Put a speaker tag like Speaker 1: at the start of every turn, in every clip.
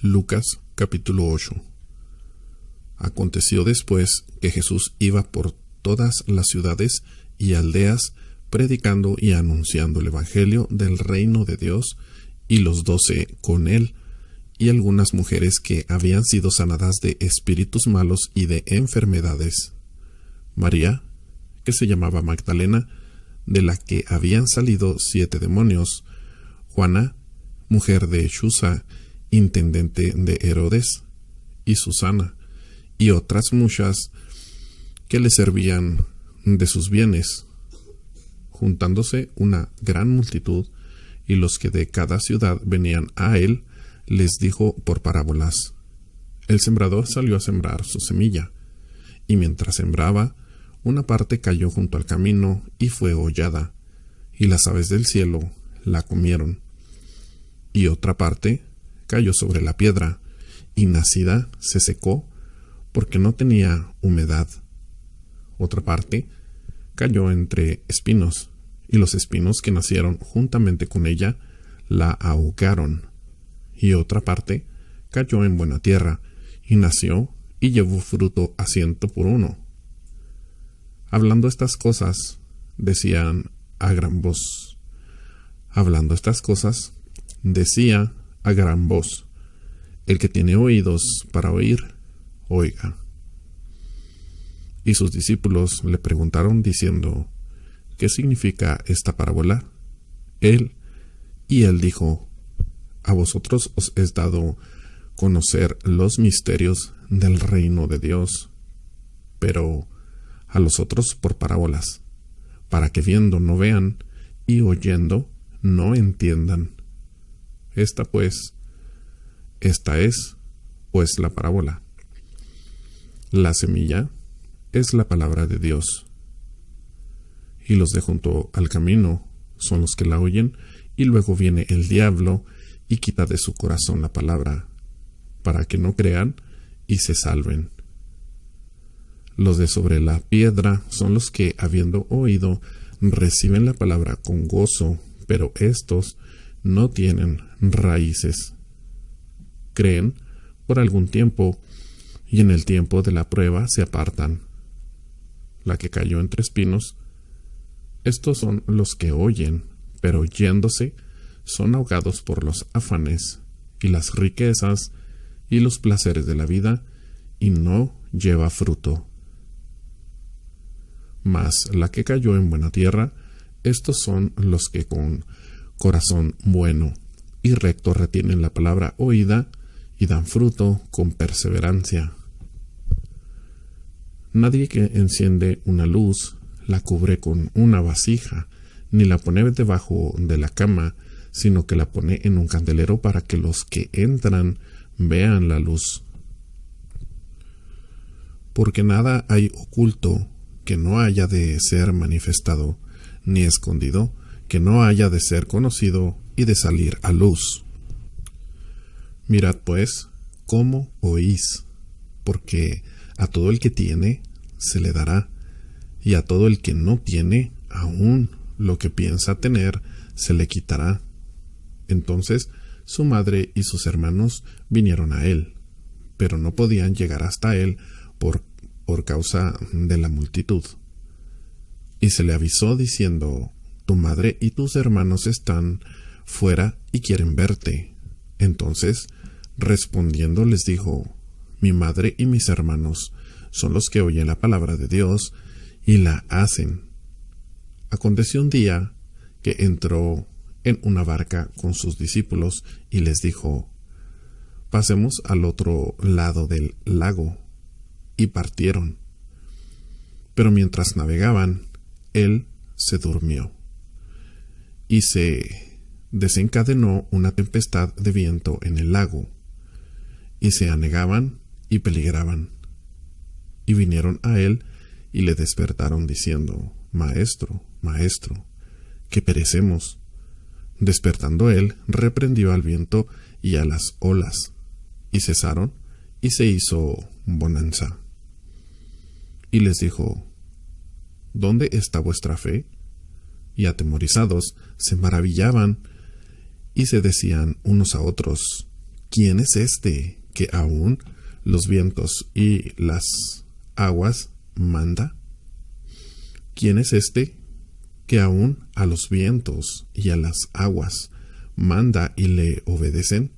Speaker 1: Lucas capítulo 8. Aconteció después que Jesús iba por todas las ciudades y aldeas, predicando y anunciando el evangelio del reino de Dios, y los 12 con él, y algunas mujeres que habían sido sanadas de espíritus malos y de enfermedades. María, que se llamaba Magdalena, de la que habían salido 7 demonios. Juana, mujer de Chuza, intendente de Herodes, y Susana, y otras muchas que le servían de sus bienes. Juntándose una gran multitud, y los que de cada ciudad venían a él, les dijo por parábolas: El sembrador salió a sembrar su semilla, y mientras sembraba, una parte cayó junto al camino y fue hollada, y las aves del cielo la comieron. Y otra parte cayó sobre la piedra, y nacida se secó, porque no tenía humedad. Otra parte cayó entre espinos, y los espinos que nacieron juntamente con ella la ahogaron. Y otra parte cayó en buena tierra, y nació y llevó fruto a 100 por 1. Hablando estas cosas, decían a gran voz. Hablando estas cosas, decía a gran voz: El que tiene oídos para oír, oiga. Y sus discípulos le preguntaron diciendo: ¿Qué significa esta parábola? Él dijo: A vosotros os es dado conocer los misterios del reino de Dios, pero a los otros por parábolas, para que viendo no vean, y oyendo no entiendan. Esta es, pues, la parábola. La semilla es la palabra de Dios, y los de junto al camino son los que la oyen, y luego viene el diablo y quita de su corazón la palabra, para que no crean y se salven. Los de sobre la piedra son los que, habiendo oído, reciben la palabra con gozo, pero éstos no tienen raíces. Creen por algún tiempo, y en el tiempo de la prueba se apartan. La que cayó entre espinos, estos son los que oyen, pero yéndose, son ahogados por los afanes, y las riquezas, y los placeres de la vida, y no lleva fruto. Mas la que cayó en buena tierra, estos son los que con corazón bueno y recto retienen la palabra oída, y dan fruto con perseverancia. Nadie que enciende una luz la cubre con una vasija, ni la pone debajo de la cama, sino que la pone en un candelero para que los que entran vean la luz. Porque nada hay oculto que no haya de ser manifestado, ni escondido que no haya de ser conocido y de salir a luz. Mirad pues cómo oís, porque a todo el que tiene se le dará, y a todo el que no tiene, aún lo que piensa tener se le quitará. Entonces su madre y sus hermanos vinieron a él, pero no podían llegar hasta él por causa de la multitud. Y se le avisó diciendo: Tu madre y tus hermanos están fuera y quieren verte. Entonces, respondiendo, les dijo: Mi madre y mis hermanos son los que oyen la palabra de Dios y la hacen. Aconteció un día que entró en una barca con sus discípulos y les dijo: Pasemos al otro lado del lago. Y partieron. Pero mientras navegaban, él se durmió, y se desencadenó una tempestad de viento en el lago, y se anegaban y peligraban. Y vinieron a él y le despertaron diciendo: Maestro, maestro, que perecemos. Despertando él, reprendió al viento y a las olas, y cesaron, y se hizo bonanza. Y les dijo: ¿Dónde está vuestra fe? Y atemorizados se maravillaban, y se decían unos a otros: ¿quién es este que aún los vientos y las aguas manda? ¿Quién es este que aún a los vientos y a las aguas manda y le obedecen?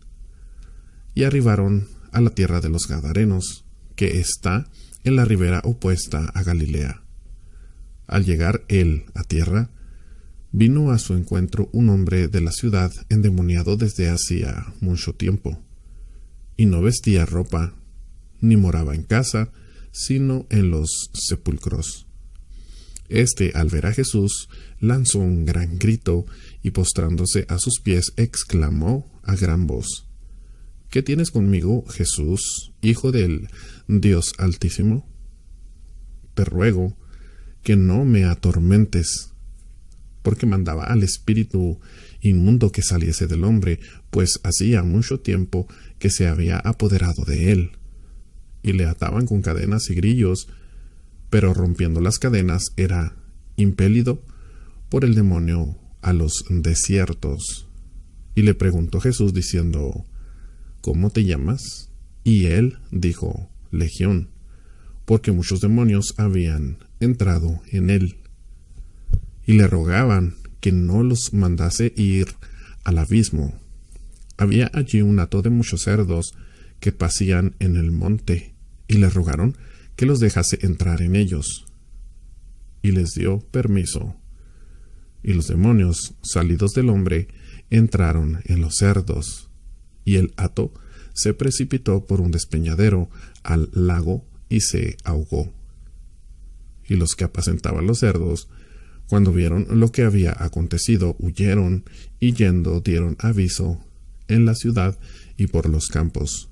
Speaker 1: Y arribaron a la tierra de los Gadarenos, que está en la ribera opuesta a Galilea. Al llegar él a tierra, vino a su encuentro un hombre de la ciudad endemoniado desde hacía mucho tiempo, y no vestía ropa, ni moraba en casa, sino en los sepulcros. Este, al ver a Jesús, lanzó un gran grito, y postrándose a sus pies, exclamó a gran voz: ¿Qué tienes conmigo, Jesús, Hijo del Dios Altísimo? Te ruego que no me atormentes. Porque mandaba al espíritu inmundo que saliese del hombre, pues hacía mucho tiempo que se había apoderado de él. Y le ataban con cadenas y grillos, pero rompiendo las cadenas era impelido por el demonio a los desiertos. Y le preguntó Jesús diciendo: ¿Cómo te llamas? Y él dijo: Legión, porque muchos demonios habían entrado en él. Y le rogaban que no los mandase ir al abismo. Había allí un hato de muchos cerdos que pacían en el monte, y le rogaron que los dejase entrar en ellos. Y les dio permiso. Y los demonios, salidos del hombre, entraron en los cerdos, y el hato se precipitó por un despeñadero al lago y se ahogó. Y los que apacentaban los cerdos, cuando vieron lo que había acontecido, huyeron, y yendo dieron aviso en la ciudad y por los campos.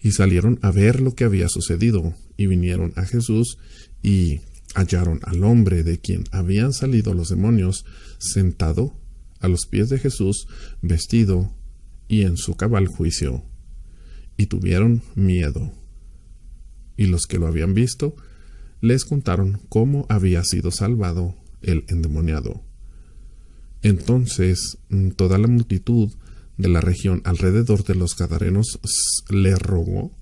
Speaker 1: Y salieron a ver lo que había sucedido, y vinieron a Jesús, y hallaron al hombre de quien habían salido los demonios, sentado a los pies de Jesús, vestido y en su cabal juicio, y tuvieron miedo. Y los que lo habían visto les contaron cómo había sido salvado el endemoniado. Entonces toda la multitud de la región alrededor de los Gadarenos le rogó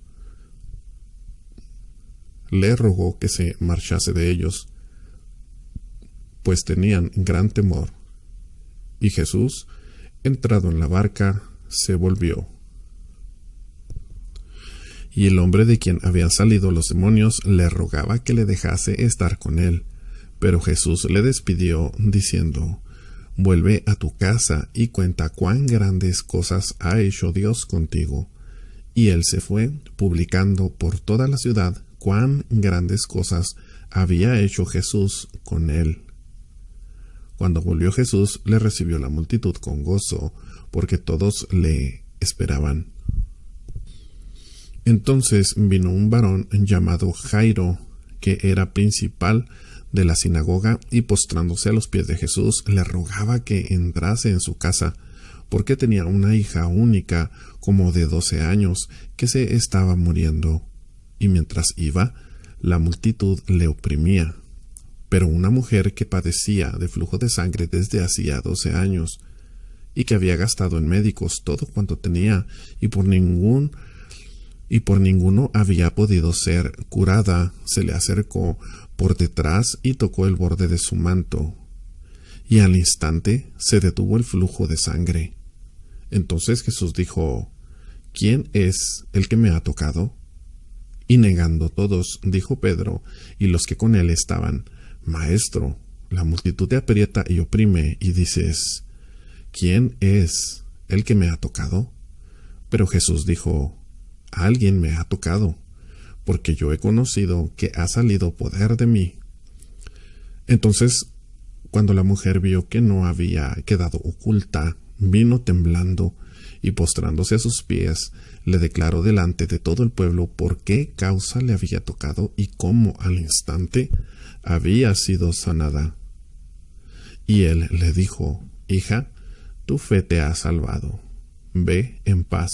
Speaker 1: que se marchase de ellos, pues tenían gran temor. Y Jesús, entrado en la barca, se volvió. Y el hombre de quien habían salido los demonios le rogaba que le dejase estar con él. Pero Jesús le despidió, diciendo: Vuelve a tu casa y cuenta cuán grandes cosas ha hecho Dios contigo. Y él se fue, publicando por toda la ciudad cuán grandes cosas había hecho Jesús con él. Cuando volvió Jesús, le recibió la multitud con gozo, porque todos le esperaban. Entonces vino un varón llamado Jairo, que era principal de la sinagoga, y postrándose a los pies de Jesús, le rogaba que entrase en su casa, porque tenía una hija única, como de 12 años, que se estaba muriendo. Y mientras iba, la multitud le oprimía. Pero una mujer que padecía de flujo de sangre desde hacía 12 años, y que había gastado en médicos todo cuanto tenía, y por ninguno había podido ser curada, se le acercó por detrás y tocó el borde de su manto, y al instante se detuvo el flujo de sangre. Entonces Jesús dijo: ¿Quién es el que me ha tocado? Y negando todos, dijo Pedro y los que con él estaban: Maestro, la multitud te aprieta y oprime, y dices: ¿Quién es el que me ha tocado? Pero Jesús dijo: Alguien me ha tocado, porque yo he conocido que ha salido poder de mí. Entonces, cuando la mujer vio que no había quedado oculta, vino temblando, y postrándose a sus pies, le declaró delante de todo el pueblo por qué causa le había tocado y cómo al instante había sido sanada. Y él le dijo: Hija, tu fe te ha salvado. Ve en paz.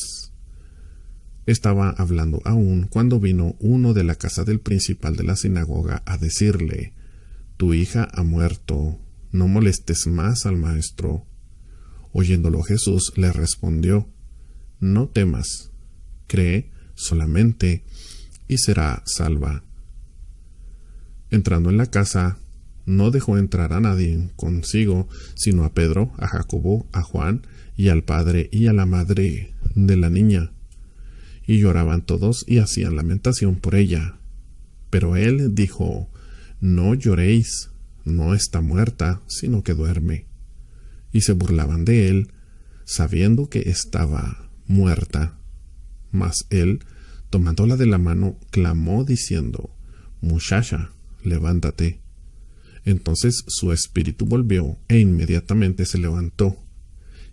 Speaker 1: Estaba hablando aún cuando vino uno de la casa del principal de la sinagoga a decirle: Tu hija ha muerto, no molestes más al maestro. Oyéndolo Jesús le respondió: No temas, cree solamente y será salva. Entrando en la casa, no dejó entrar a nadie consigo, sino a Pedro, a Jacobo, a Juan, y al padre y a la madre de la niña. Y lloraban todos y hacían lamentación por ella. Pero él dijo: No lloréis, no está muerta, sino que duerme. Y se burlaban de él, sabiendo que estaba muerta. Mas él, tomándola de la mano, clamó diciendo: Muchacha, levántate. Entonces su espíritu volvió, e inmediatamente se levantó.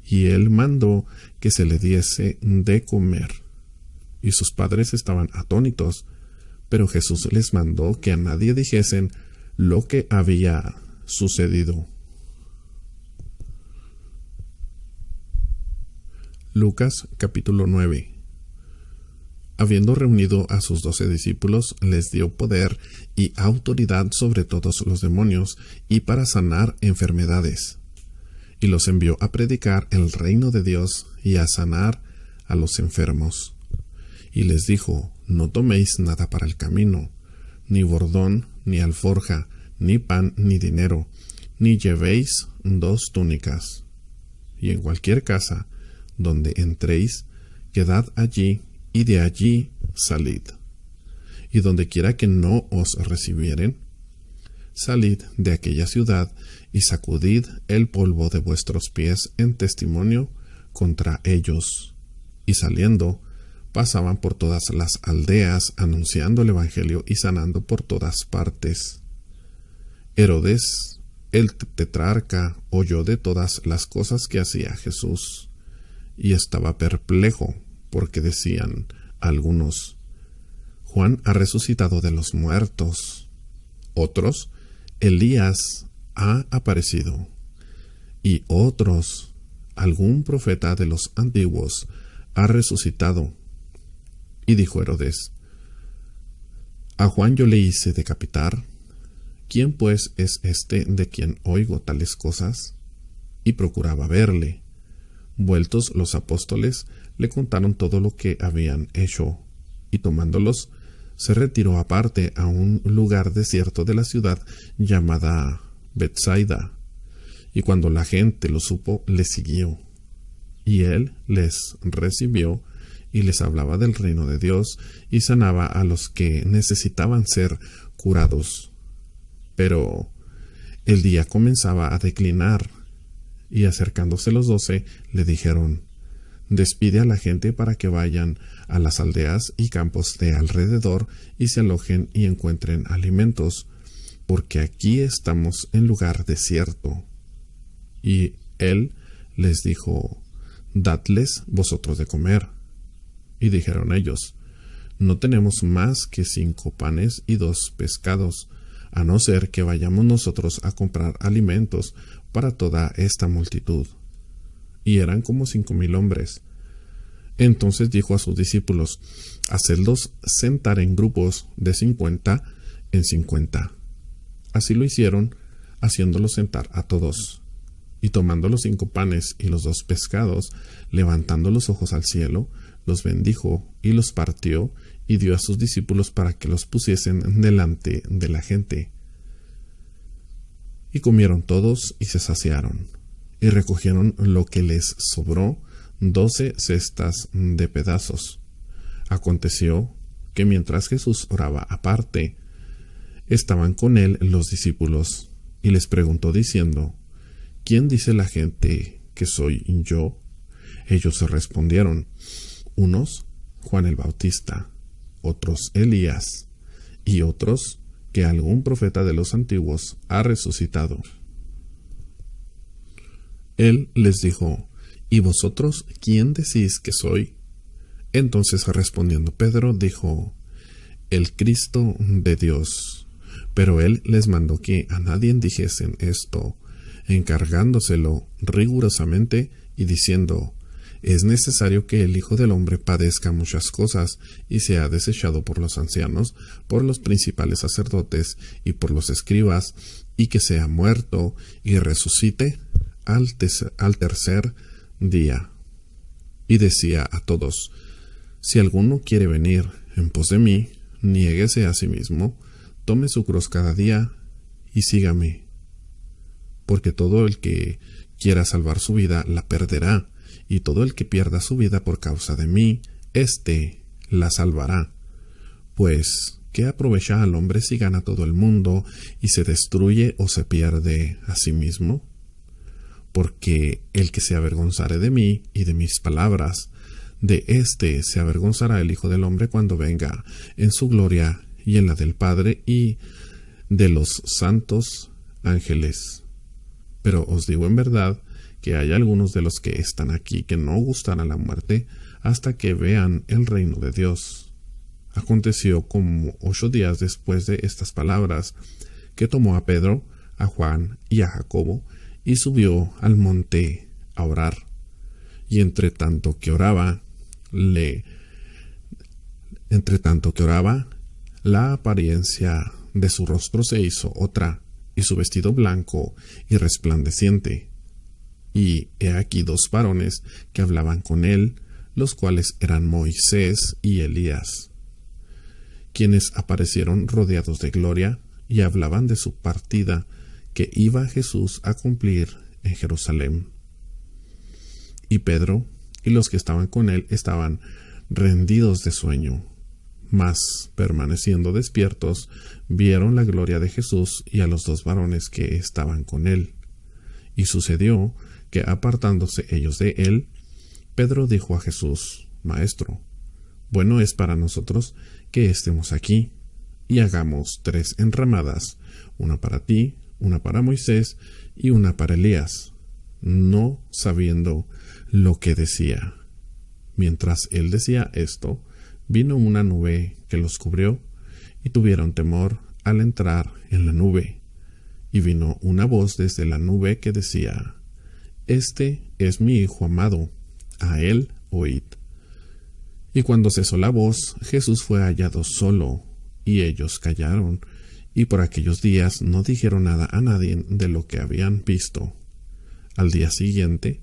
Speaker 1: Y él mandó que se le diese de comer. Y sus padres estaban atónitos, pero Jesús les mandó que a nadie dijesen lo que había sucedido. Lucas capítulo 9. Habiendo reunido a sus 12 discípulos, les dio poder y autoridad sobre todos los demonios y para sanar enfermedades. Y los envió a predicar el reino de Dios y a sanar a los enfermos. Y les dijo: No toméis nada para el camino, ni bordón, ni alforja, ni pan, ni dinero, ni llevéis 2 túnicas. Y en cualquier casa donde entréis, quedad allí, y de allí salid. Y donde quiera que no os recibieren, salid de aquella ciudad y sacudid el polvo de vuestros pies en testimonio contra ellos. Y saliendo, pasaban por todas las aldeas, anunciando el evangelio y sanando por todas partes. Herodes, el tetrarca, oyó de todas las cosas que hacía Jesús, y estaba perplejo, porque decían algunos: Juan ha resucitado de los muertos. Otros: Elías ha aparecido. Y otros: algún profeta de los antiguos ha resucitado. Y dijo Herodes: A Juan yo le hice decapitar. ¿Quién pues es este de quien oigo tales cosas? Y procuraba verle. Vueltos los apóstoles, le contaron todo lo que habían hecho, y tomándolos, se retiró aparte a un lugar desierto de la ciudad llamada Betsaida. Y cuando la gente lo supo, le siguió. Y él les recibió, y les hablaba del reino de Dios, y sanaba a los que necesitaban ser curados. Pero el día comenzaba a declinar, y acercándose los 12, le dijeron: Despide a la gente para que vayan a las aldeas y campos de alrededor y se alojen y encuentren alimentos, porque aquí estamos en lugar desierto. Y él les dijo: Dadles vosotros de comer. Y dijeron ellos: No tenemos más que 5 panes y 2 pescados, a no ser que vayamos nosotros a comprar alimentos para toda esta multitud. Y eran como 5,000 hombres. Entonces dijo a sus discípulos: Hacedlos sentar en grupos de 50 en 50. Así lo hicieron, haciéndolos sentar a todos. Y tomando los 5 panes y los 2 pescados, levantando los ojos al cielo, los bendijo y los partió y dio a sus discípulos para que los pusiesen delante de la gente. Y comieron todos y se saciaron, y recogieron lo que les sobró, 12 cestas de pedazos. Aconteció que mientras Jesús oraba aparte, estaban con él los discípulos, y les preguntó diciendo: ¿Quién dice la gente que soy yo? Ellos respondieron: unos, Juan el Bautista, otros Elías, y otros que algún profeta de los antiguos ha resucitado. Él les dijo: ¿Y vosotros quién decís que soy? Entonces respondiendo Pedro dijo: El Cristo de Dios. Pero él les mandó que a nadie dijesen esto, encargándoselo rigurosamente y diciendo: Es necesario que el Hijo del Hombre padezca muchas cosas y sea desechado por los ancianos, por los principales sacerdotes y por los escribas, y que sea muerto y resucite al tercer día. Y decía a todos: si alguno quiere venir en pos de mí, niéguese a sí mismo, tome su cruz cada día y sígame. Porque todo el que quiera salvar su vida la perderá, y todo el que pierda su vida por causa de mí, éste la salvará. Pues, ¿qué aprovecha al hombre si gana todo el mundo y se destruye o se pierde a sí mismo? Porque el que se avergonzare de mí y de mis palabras, de éste se avergonzará el Hijo del Hombre cuando venga en su gloria y en la del Padre y de los santos ángeles. Pero os digo en verdad que hay algunos de los que están aquí que no gustarán la muerte hasta que vean el reino de Dios. Aconteció como 8 días después de estas palabras, que tomó a Pedro, a Juan y a Jacobo, y subió al monte a orar. Y entre tanto que oraba, la apariencia de su rostro se hizo otra, y su vestido blanco y resplandeciente. Y he aquí 2 varones que hablaban con él, los cuales eran Moisés y Elías, quienes aparecieron rodeados de gloria y hablaban de su partida que iba Jesús a cumplir en Jerusalén. Y Pedro y los que estaban con él estaban rendidos de sueño, mas permaneciendo despiertos, vieron la gloria de Jesús y a los 2 varones que estaban con él. Y sucedió que, apartándose ellos de él, Pedro dijo a Jesús: Maestro, bueno es para nosotros que estemos aquí, y hagamos 3 enramadas, una para ti, una para Moisés y una para Elías, no sabiendo lo que decía. Mientras él decía esto, vino una nube que los cubrió, y tuvieron temor al entrar en la nube. Y vino una voz desde la nube que decía: Este es mi Hijo amado, a él oíd. Y cuando cesó la voz, Jesús fue hallado solo, y ellos callaron, y por aquellos días no dijeron nada a nadie de lo que habían visto. Al día siguiente,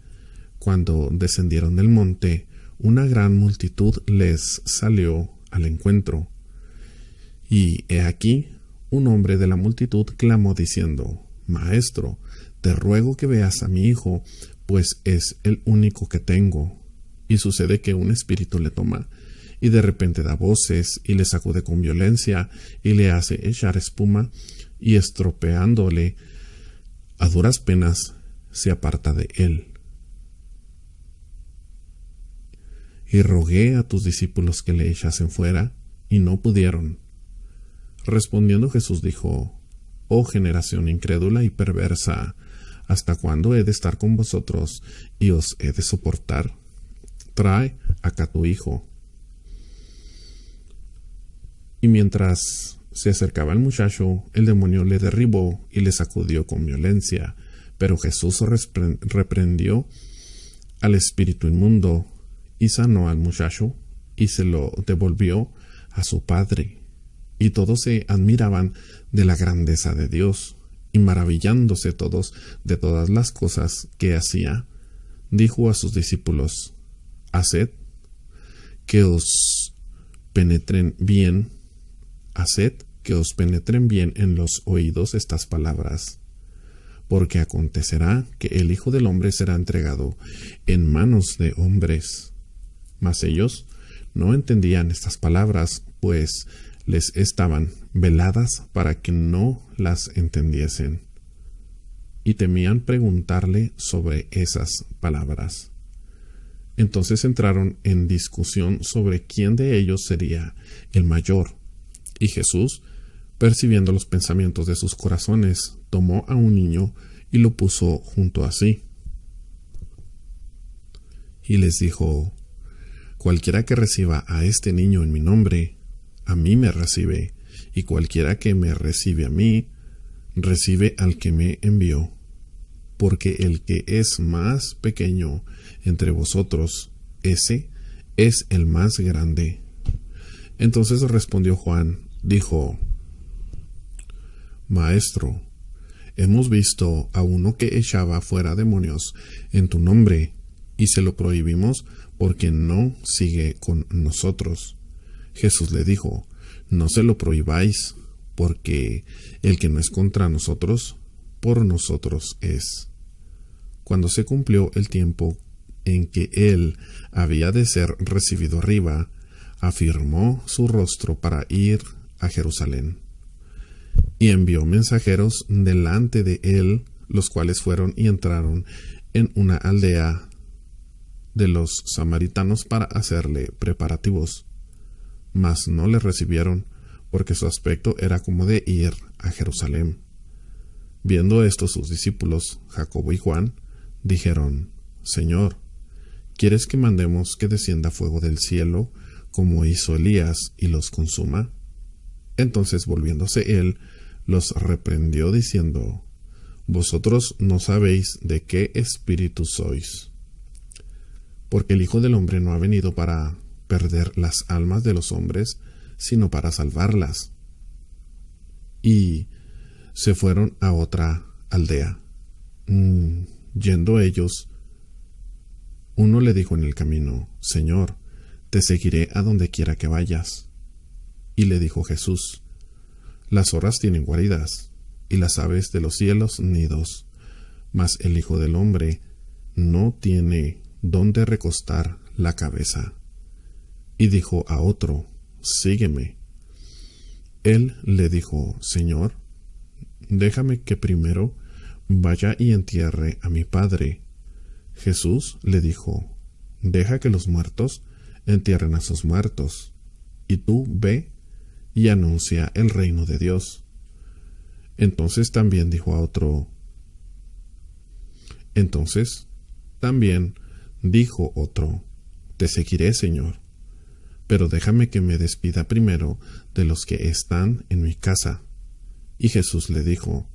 Speaker 1: cuando descendieron del monte, una gran multitud les salió al encuentro. Y he aquí, un hombre de la multitud clamó diciendo: Maestro, te ruego que veas a mi hijo, pues es el único que tengo. Y sucede que un espíritu le toma, y de repente da voces, y le sacude con violencia, y le hace echar espuma, y estropeándole a duras penas, se aparta de él. Y rogué a tus discípulos que le echasen fuera, y no pudieron. Respondiendo Jesús dijo: Oh generación incrédula y perversa, ¿hasta cuándo he de estar con vosotros y os he de soportar? Trae acá tu hijo. Y mientras se acercaba el muchacho, el demonio le derribó y le sacudió con violencia. Pero Jesús reprendió al espíritu inmundo y sanó al muchacho y se lo devolvió a su padre. Y todos se admiraban de la grandeza de Dios, y maravillándose todos de todas las cosas que hacía, dijo a sus discípulos: Haced que os penetren bien en los oídos estas palabras, porque acontecerá que el Hijo del Hombre será entregado en manos de hombres. Mas ellos no entendían estas palabras, pues les estaban veladas para que no las entendiesen, y temían preguntarle sobre esas palabras. Entonces entraron en discusión sobre quién de ellos sería el mayor. Y Jesús, percibiendo los pensamientos de sus corazones, tomó a un niño y lo puso junto a sí. Y les dijo: Cualquiera que reciba a este niño en mi nombre, a mí me recibe, y cualquiera que me recibe a mí, recibe al que me envió. Porque el que es más pequeño entre vosotros, ese es el más grande. Entonces respondió Juan, dijo: Maestro, hemos visto a uno que echaba fuera demonios en tu nombre, y se lo prohibimos porque no sigue con nosotros. Jesús le dijo, no se lo prohibáis, porque el que no es contra nosotros, por nosotros es. Cuando se cumplió el tiempo en que él había de ser recibido arriba, afirmó su rostro para ir a Jerusalén, y envió mensajeros delante de él, los cuales fueron y entraron en una aldea de los samaritanos para hacerle preparativos. Mas no le recibieron, porque su aspecto era como de ir a Jerusalén. Viendo esto sus discípulos, Jacobo y Juan, dijeron, Señor, ¿quieres que mandemos que descienda fuego del cielo, como hizo Elías, y los consuma? Entonces, volviéndose él, los reprendió diciendo, Vosotros no sabéis de qué espíritu sois, porque el Hijo del Hombre no ha venido para perder las almas de los hombres, sino para salvarlas. Y se fueron a otra aldea. Yendo ellos, uno le dijo en el camino, Señor, te seguiré a donde quiera que vayas. Y le dijo Jesús, las zorras tienen guaridas, y las aves de los cielos nidos, mas el Hijo del Hombre no tiene dónde recostar la cabeza. Y dijo a otro, sígueme. Él le dijo, Señor, déjame que primero vaya y entierre a mi padre. Jesús le dijo, deja que los muertos entierren a sus muertos, y tú ve y anuncia el reino de Dios. Entonces también dijo otro, te seguiré, Señor, pero déjame que me despida primero de los que están en mi casa. Y Jesús le dijo,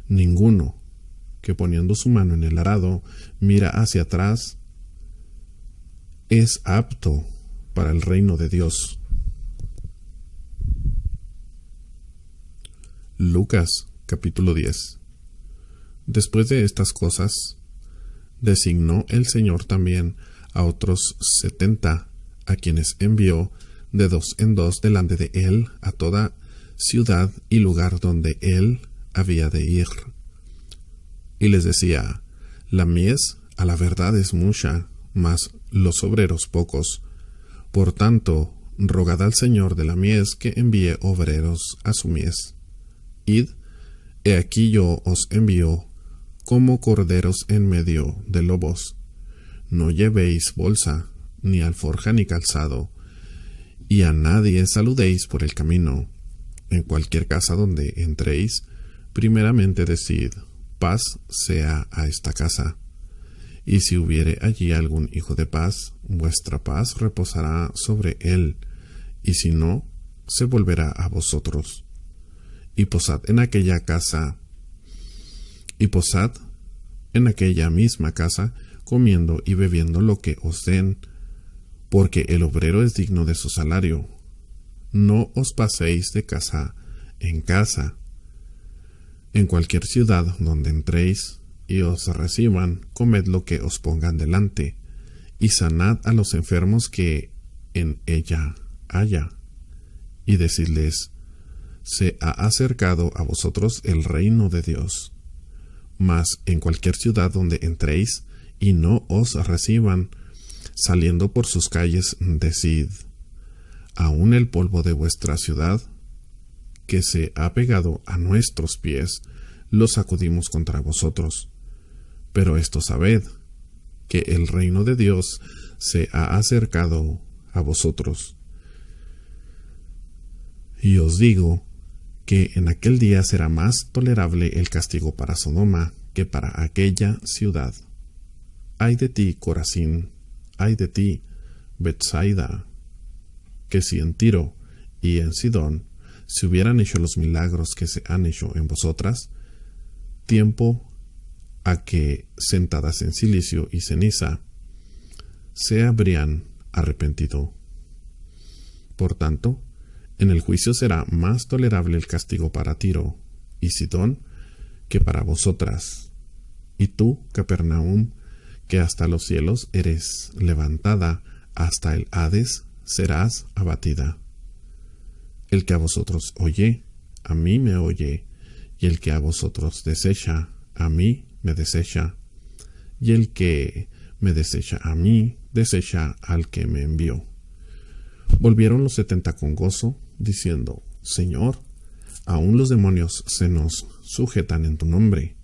Speaker 1: ninguno que poniendo su mano en el arado mira hacia atrás es apto para el reino de Dios. Lucas capítulo 10. Después de estas cosas, designó el Señor también a otros 70, a quienes envió de 2 en 2 delante de él a toda ciudad y lugar donde él había de ir. Y les decía, la mies a la verdad es mucha, mas los obreros pocos. Por tanto, rogad al Señor de la mies que envíe obreros a su mies. Id, he aquí yo os envío como corderos en medio de lobos. No llevéis bolsa, ni alforja ni calzado, y a nadie saludéis por el camino. En cualquier casa donde entréis, primeramente decid, paz sea a esta casa. Y si hubiere allí algún hijo de paz, vuestra paz reposará sobre él, y si no, se volverá a vosotros. Y posad en aquella misma casa, comiendo y bebiendo lo que os den, porque el obrero es digno de su salario. No os paséis de casa en casa. En cualquier ciudad donde entréis y os reciban, comed lo que os pongan delante, y sanad a los enfermos que en ella haya, y decidles, se ha acercado a vosotros el reino de Dios. Mas en cualquier ciudad donde entréis y no os reciban, saliendo por sus calles, decid, aun el polvo de vuestra ciudad, que se ha pegado a nuestros pies, lo sacudimos contra vosotros. Pero esto sabed, que el reino de Dios se ha acercado a vosotros. Y os digo que en aquel día será más tolerable el castigo para Sodoma que para aquella ciudad. Ay de ti, Corazín, ay de ti, Betsaida, que si en Tiro y en Sidón se hubieran hecho los milagros que se han hecho en vosotras, tiempo a que, sentadas en cilicio y ceniza, se habrían arrepentido. Por tanto, en el juicio será más tolerable el castigo para Tiro y Sidón que para vosotras. Y tú, Capernaum, que hasta los cielos eres levantada, hasta el Hades serás abatida. El que a vosotros oye, a mí me oye, y el que a vosotros desecha, a mí me desecha, y el que me desecha a mí, desecha al que me envió. Volvieron los 70 con gozo, diciendo: Señor, aún los demonios se nos sujetan en tu nombre.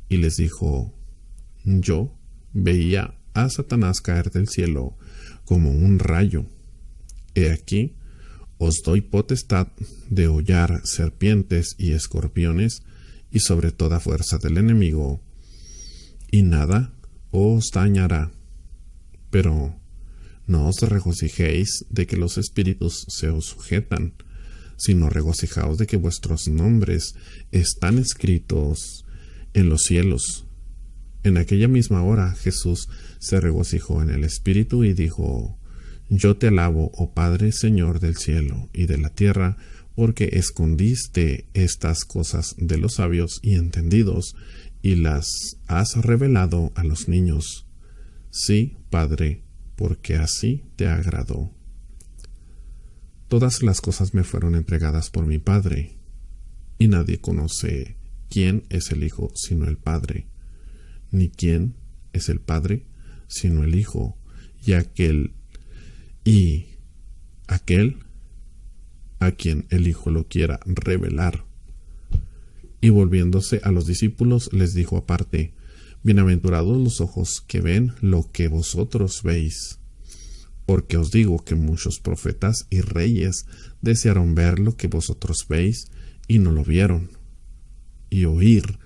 Speaker 1: Y les dijo: Yo veía a Satanás caer del cielo como un rayo. He aquí, os doy potestad de hollar serpientes y escorpiones, y sobre toda fuerza del enemigo, y nada os dañará. Pero no os regocijéis de que los espíritus se os sujetan, sino regocijaos de que vuestros nombres están escritos en los cielos. En aquella misma hora Jesús se regocijó en el Espíritu y dijo: Yo te alabo, oh Padre, Señor del cielo y de la tierra, porque escondiste estas cosas de los sabios y entendidos, y las has revelado a los niños. Sí, Padre, porque así te agradó. Todas las cosas me fueron entregadas por mi Padre, y nadie conoce quién es el Hijo sino el Padre, ni quién es el Padre sino el Hijo, y aquel a quien el Hijo lo quiera revelar. Y volviéndose a los discípulos les dijo aparte: Bienaventurados los ojos que ven lo que vosotros veis, porque os digo que muchos profetas y reyes desearon ver lo que vosotros veis y no lo vieron, y oír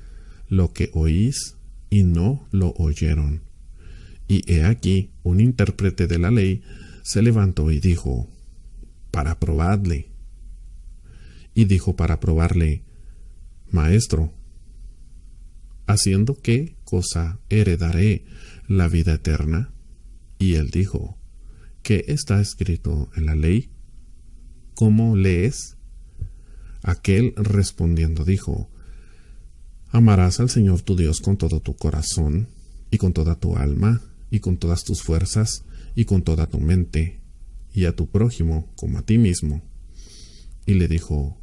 Speaker 1: lo que oís y no lo oyeron. Y he aquí, un intérprete de la ley se levantó y dijo: para probarle. Y dijo para probarle: Maestro, ¿haciendo qué cosa heredaré la vida eterna? Y él dijo: ¿qué está escrito en la ley? ¿Cómo lees? Aquel respondiendo dijo: Amarás al Señor tu Dios con todo tu corazón, y con toda tu alma, y con todas tus fuerzas, y con toda tu mente, y a tu prójimo como a ti mismo. Y le dijo: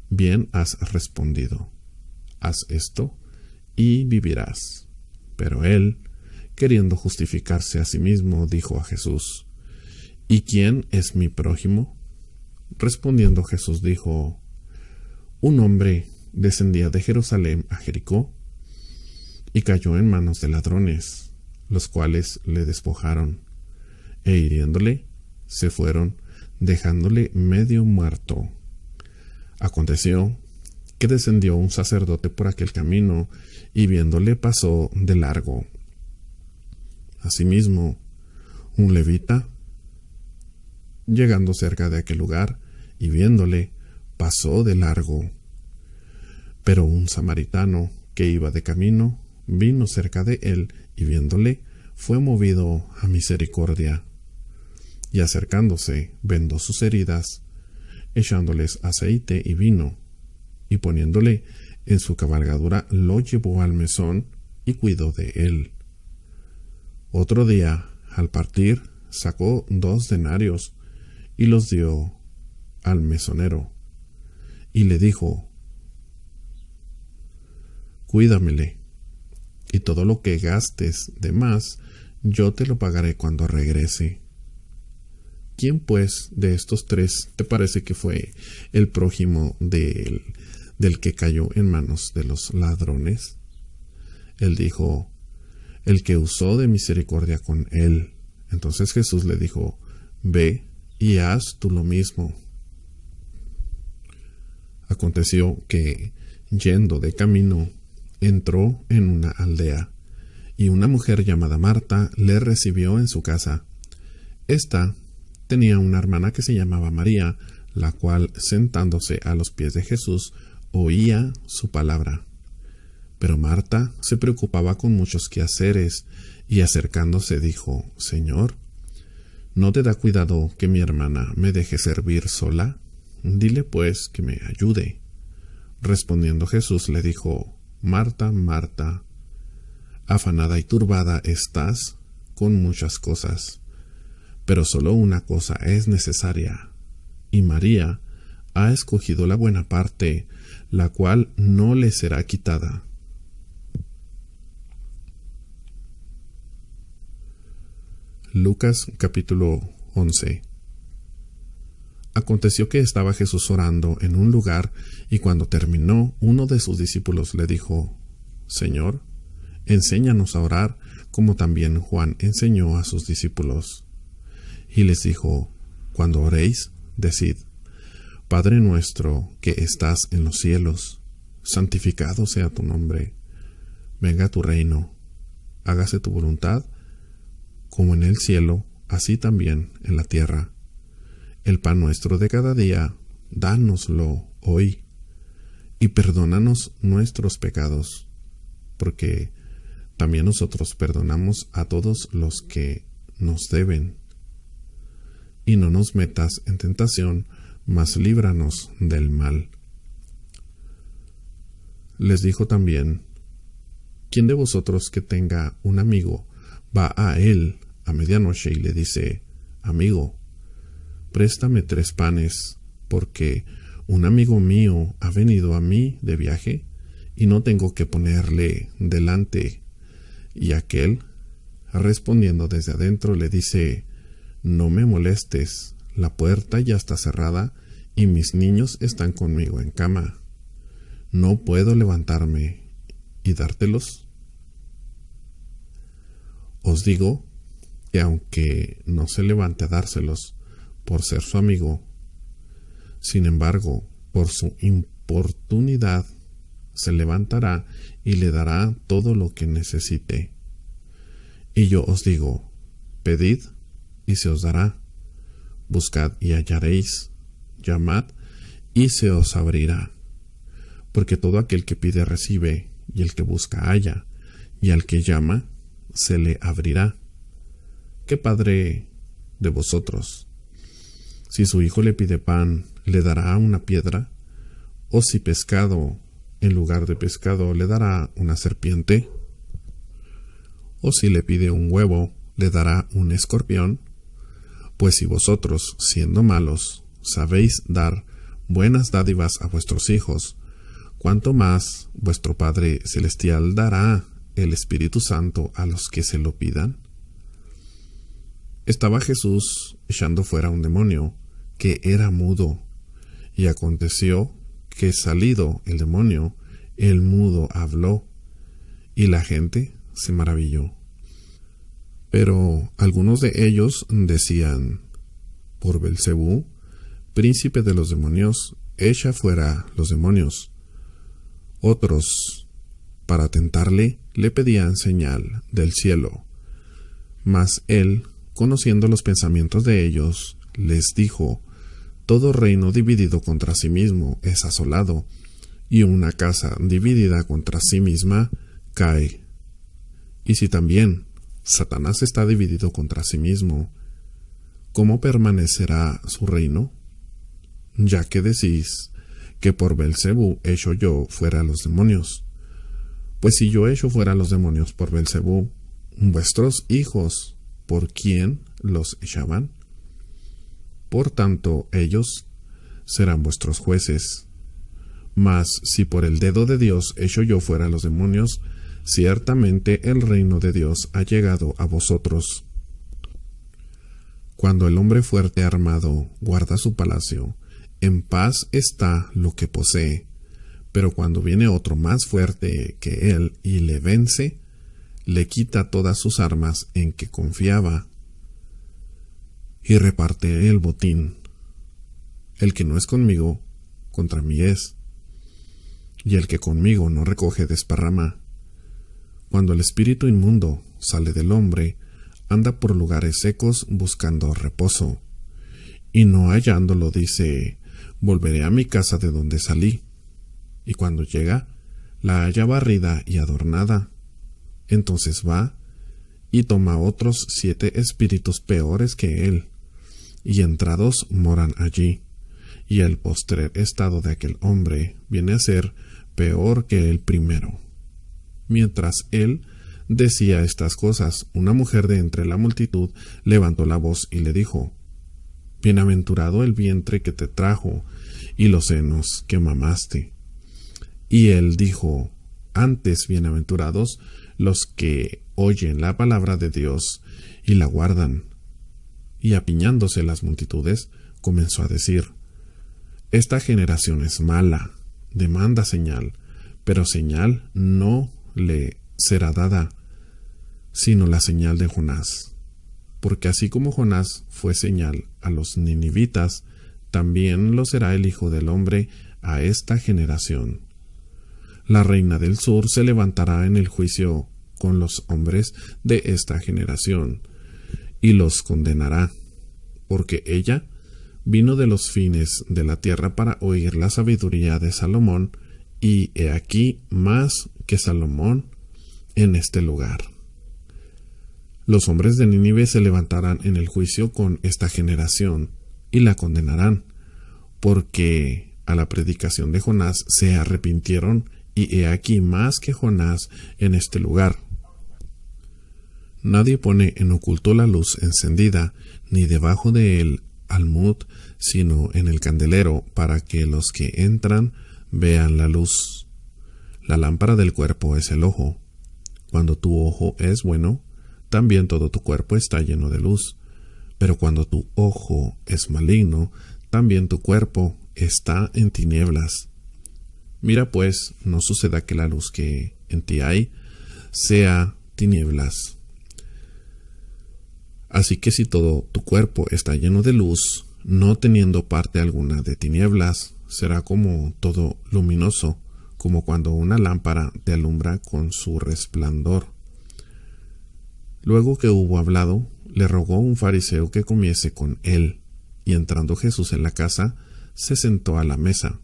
Speaker 1: Bien has respondido, haz esto y vivirás. Pero él, queriendo justificarse a sí mismo, dijo a Jesús: ¿Y quién es mi prójimo? Respondiendo Jesús dijo: Un hombre descendía de Jerusalén a Jericó, y cayó en manos de ladrones, los cuales le despojaron, e hiriéndole, se fueron, dejándole medio muerto. Aconteció que descendió un sacerdote por aquel camino, y viéndole pasó de largo. Asimismo, un levita, llegando cerca de aquel lugar, y viéndole, pasó de largo. Pero un samaritano que iba de camino, vino cerca de él, y viéndole, fue movido a misericordia. Y acercándose, vendó sus heridas, echándoles aceite y vino, y poniéndole en su cabalgadura, lo llevó al mesón y cuidó de él. Otro día, al partir, sacó 2 denarios y los dio al mesonero, y le dijo: Cuídamele, y todo lo que gastes de más, yo te lo pagaré cuando regrese. ¿Quién, pues, de estos 3 te parece que fue el prójimo del que cayó en manos de los ladrones? Él dijo: el que usó de misericordia con él. Entonces Jesús le dijo: Ve y haz tú lo mismo. Aconteció que, yendo de camino, entró en una aldea, y una mujer llamada Marta le recibió en su casa. Esta tenía una hermana que se llamaba María, la cual, sentándose a los pies de Jesús, oía su palabra. Pero Marta se preocupaba con muchos quehaceres, y acercándose dijo: Señor, ¿no te da cuidado que mi hermana me deje servir sola? Dile pues que me ayude. Respondiendo Jesús le dijo: Marta, Marta, afanada y turbada estás con muchas cosas, pero solo una cosa es necesaria, y María ha escogido la buena parte, la cual no le será quitada. Lucas capítulo 11. Aconteció que estaba Jesús orando en un lugar, y cuando terminó, uno de sus discípulos le dijo: Señor, enséñanos a orar, como también Juan enseñó a sus discípulos. Y les dijo: Cuando oréis, decid: Padre nuestro que estás en los cielos, santificado sea tu nombre. Venga tu reino. Hágase tu voluntad, como en el cielo, así también en la tierra. El pan nuestro de cada día, dánoslo hoy, y perdónanos nuestros pecados, porque también nosotros perdonamos a todos los que nos deben. Y no nos metas en tentación, mas líbranos del mal. Les dijo también: ¿Quién de vosotros que tenga un amigo va a él a medianoche y le dice: Amigo, préstame 3 panes, porque un amigo mío ha venido a mí de viaje y no tengo que ponerle delante? Y aquel, respondiendo desde adentro, le dice: No me molestes, la puerta ya está cerrada y mis niños están conmigo en cama. ¿No puedo levantarme y dártelos? Os digo que aunque no se levante a dárselos por ser su amigo, sin embargo, por su importunidad, se levantará y le dará todo lo que necesite. Y yo os digo: pedid y se os dará, buscad y hallaréis, llamad y se os abrirá. Porque todo aquel que pide recibe, y el que busca halla, y al que llama se le abrirá. ¿Qué padre de vosotros, si su hijo le pide pan, le dará una piedra? ¿O si pescado, en lugar de pescado, le dará una serpiente? ¿O si le pide un huevo, le dará un escorpión? Pues si vosotros, siendo malos, sabéis dar buenas dádivas a vuestros hijos, ¿cuánto más vuestro Padre Celestial dará el Espíritu Santo a los que se lo pidan? Estaba Jesús echando fuera un demonio que era mudo, y aconteció que, salido el demonio, el mudo habló, y la gente se maravilló. Pero algunos de ellos decían: Por Belcebú, príncipe de los demonios, echa fuera los demonios. Otros, para tentarle, le pedían señal del cielo. Mas él, conociendo los pensamientos de ellos, les dijo: Todo reino dividido contra sí mismo es asolado, y una casa dividida contra sí misma cae. Y si también Satanás está dividido contra sí mismo, ¿cómo permanecerá su reino? Ya que decís que por Belcebú echo yo fuera los demonios. Pues si yo echo fuera los demonios por Belcebú, vuestros hijos, ¿por quién los echaban? Por tanto, ellos serán vuestros jueces. Mas si por el dedo de Dios echo yo fuera los demonios, ciertamente el reino de Dios ha llegado a vosotros. Cuando el hombre fuerte armado guarda su palacio, en paz está lo que posee, pero cuando viene otro más fuerte que él y le vence, le quita todas sus armas en que confiaba y reparte el botín. El que no es conmigo, contra mí es, y el que conmigo no recoge desparrama. Cuando el espíritu inmundo sale del hombre, anda por lugares secos buscando reposo, y no hallándolo dice: volveré a mi casa de donde salí. Y cuando llega, la halla barrida y adornada. Entonces va y toma otros 7 espíritus peores que él, y entrados moran allí, y el postrer estado de aquel hombre viene a ser peor que el primero. Mientras él decía estas cosas, una mujer de entre la multitud levantó la voz y le dijo: Bienaventurado el vientre que te trajo y los senos que mamaste. Y él dijo: Antes bienaventurados los que oyen la palabra de Dios y la guardan. Y apiñándose las multitudes, comenzó a decir: Esta generación es mala, demanda señal, pero señal no le será dada, sino la señal de Jonás. Porque así como Jonás fue señal a los ninivitas, también lo será el Hijo del Hombre a esta generación. La reina del sur se levantará en el juicio con los hombres de esta generación, y los condenará, porque ella vino de los fines de la tierra para oír la sabiduría de Salomón, y he aquí más que Salomón en este lugar. Los hombres de Nínive se levantarán en el juicio con esta generación, y la condenarán, porque a la predicación de Jonás se arrepintieron, y he aquí más que Jonás en este lugar. Nadie pone en oculto la luz encendida, ni debajo de él almud, sino en el candelero, para que los que entran vean la luz. La lámpara del cuerpo es el ojo. Cuando tu ojo es bueno, también todo tu cuerpo está lleno de luz. Pero cuando tu ojo es maligno, también tu cuerpo está en tinieblas. Mira pues, no suceda que la luz que en ti hay sea tinieblas. Así que si todo tu cuerpo está lleno de luz, no teniendo parte alguna de tinieblas, será como todo luminoso, como cuando una lámpara te alumbra con su resplandor. Luego que hubo hablado, le rogó un fariseo que comiese con él, y entrando Jesús en la casa, se sentó a la mesa.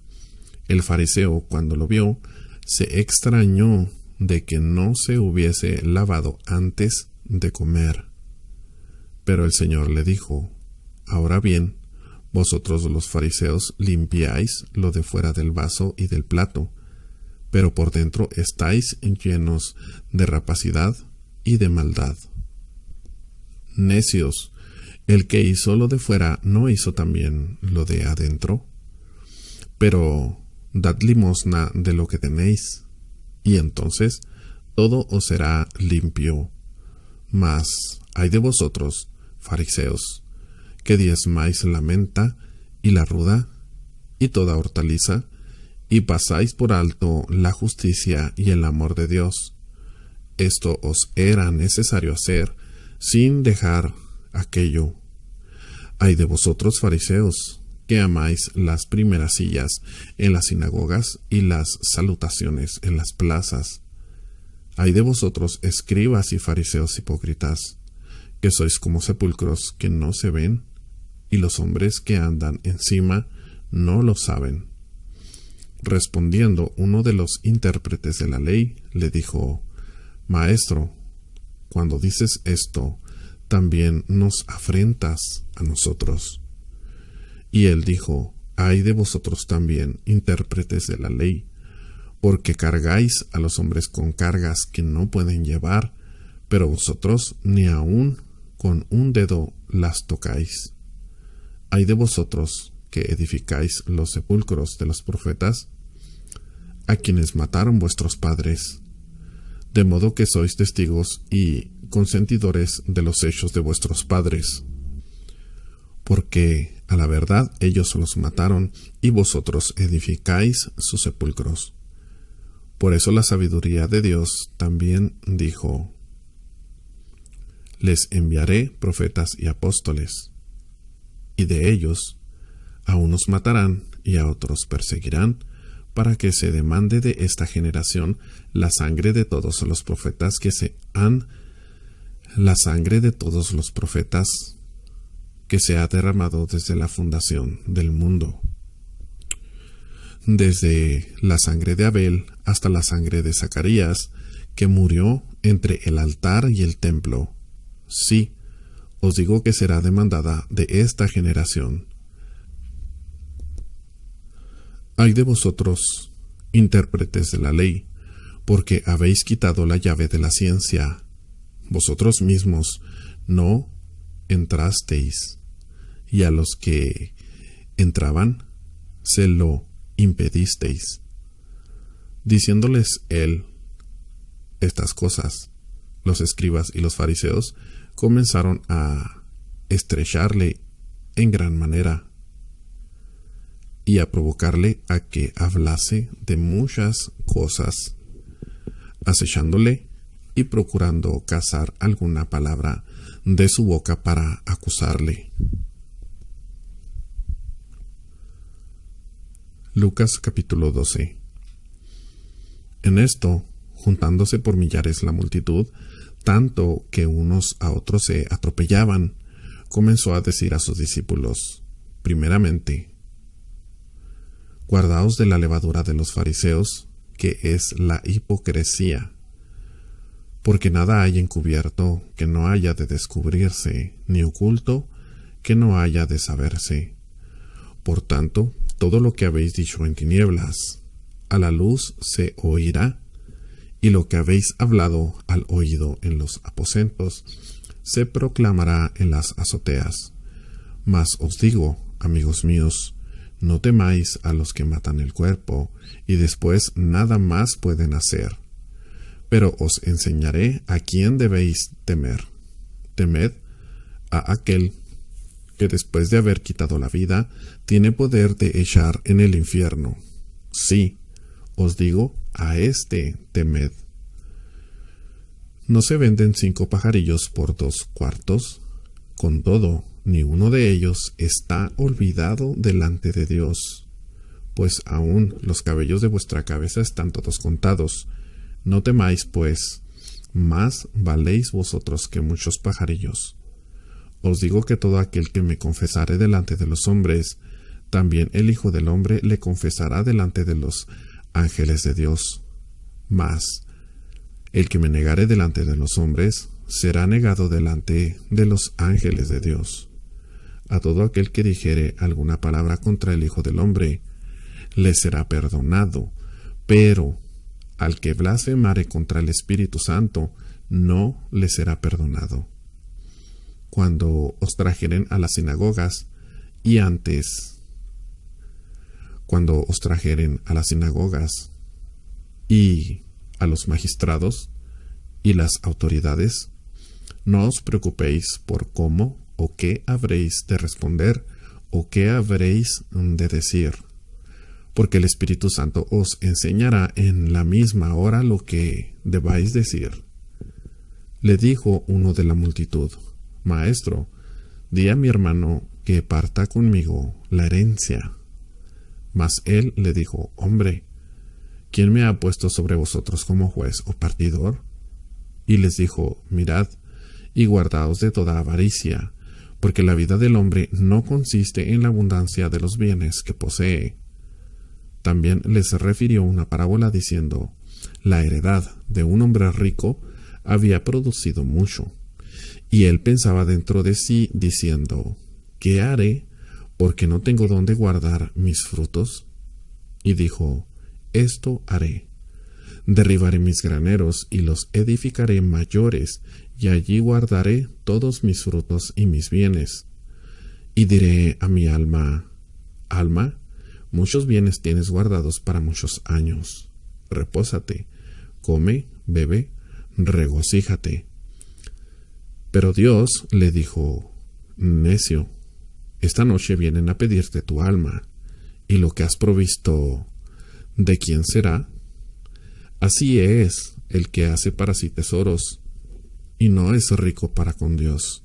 Speaker 1: El fariseo, cuando lo vio, se extrañó de que no se hubiese lavado antes de comer. Pero el Señor le dijo: Ahora bien, vosotros los fariseos limpiáis lo de fuera del vaso y del plato, pero por dentro estáis llenos de rapacidad y de maldad. Necios, el que hizo lo de fuera, ¿no hizo también lo de adentro? Pero dad limosna de lo que tenéis, y entonces todo os será limpio. Mas ay de vosotros, fariseos, que diezmáis la menta y la ruda y toda hortaliza, y pasáis por alto la justicia y el amor de Dios. Esto os era necesario hacer, sin dejar aquello. Ay de vosotros, fariseos, que amáis las primeras sillas en las sinagogas y las salutaciones en las plazas. Ay de vosotros, escribas y fariseos hipócritas, que sois como sepulcros que no se ven, y los hombres que andan encima no lo saben. Respondiendo uno de los intérpretes de la ley, le dijo: Maestro, cuando dices esto, también nos afrentas a nosotros. Y él dijo: Ay de vosotros también, intérpretes de la ley, porque cargáis a los hombres con cargas que no pueden llevar, pero vosotros ni aun con un dedo las tocáis. Ay de vosotros que edificáis los sepulcros de los profetas, a quienes mataron vuestros padres, de modo que sois testigos y consentidores de los hechos de vuestros padres. Porque a la verdad ellos los mataron, y vosotros edificáis sus sepulcros. Por eso la sabiduría de Dios también dijo: Les enviaré profetas y apóstoles, y de ellos a unos matarán y a otros perseguirán, para que se demande de esta generación la sangre de todos los profetas que se ha derramado desde la fundación del mundo, desde la sangre de Abel hasta la sangre de Zacarías, que murió entre el altar y el templo. Sí, os digo que será demandada de esta generación. Ay de vosotros, intérpretes de la ley, porque habéis quitado la llave de la ciencia. Vosotros mismos no entrasteis, y a los que entraban se lo impedisteis. Diciéndoles él estas cosas, los escribas y los fariseos comenzaron a estrecharle en gran manera y a provocarle a que hablase de muchas cosas, acechándole y procurando cazar alguna palabra de su boca para acusarle. Lucas capítulo 12. En esto, juntándose por millares la multitud, tanto que unos a otros se atropellaban, comenzó a decir a sus discípulos: primeramente, guardaos de la levadura de los fariseos, que es la hipocresía, porque nada hay encubierto que no haya de descubrirse, ni oculto que no haya de saberse. Por tanto, todo lo que habéis dicho en tinieblas, a la luz se oirá, y lo que habéis hablado al oído en los aposentos, se proclamará en las azoteas. Mas os digo, amigos míos, no temáis a los que matan el cuerpo, y después nada más pueden hacer. Pero os enseñaré a quién debéis temer. Temed a aquel que después de haber quitado la vida, tiene poder de echar en el infierno. Sí, os digo, a éste temed. ¿No se venden 5 pajarillos por 2 cuartos? Con todo, ni uno de ellos está olvidado delante de Dios. Pues aún los cabellos de vuestra cabeza están todos contados. No temáis, pues, más valéis vosotros que muchos pajarillos. Os digo que todo aquel que me confesare delante de los hombres, también el Hijo del Hombre le confesará delante de los ángeles de Dios. Mas el que me negare delante de los hombres, será negado delante de los ángeles de Dios. A todo aquel que dijere alguna palabra contra el Hijo del Hombre, le será perdonado, pero al que blasfemare contra el Espíritu Santo, no le será perdonado. Cuando os trajeren a las sinagogas, y antes, cuando os trajeren a las sinagogas y a los magistrados y las autoridades, no os preocupéis por cómo o qué habréis de responder o qué habréis de decir, porque el Espíritu Santo os enseñará en la misma hora lo que debáis decir. Le dijo uno de la multitud: Maestro, di a mi hermano que parta conmigo la herencia. Mas él le dijo: Hombre, ¿quién me ha puesto sobre vosotros como juez o partidor? Y les dijo: Mirad, y guardaos de toda avaricia, porque la vida del hombre no consiste en la abundancia de los bienes que posee. También les refirió una parábola diciendo: La heredad de un hombre rico había producido mucho. Y él pensaba dentro de sí, diciendo: ¿Qué haré? Porque no tengo dónde guardar mis frutos. Y dijo: Esto haré: derribaré mis graneros y los edificaré mayores, y allí guardaré todos mis frutos y mis bienes. Y diré a mi alma: Alma, muchos bienes tienes guardados para muchos años. Repósate, come, bebe, regocíjate. Pero Dios le dijo: Necio, esta noche vienen a pedirte tu alma, y lo que has provisto, ¿de quién será? Así es el que hace para sí tesoros, y no es rico para con Dios.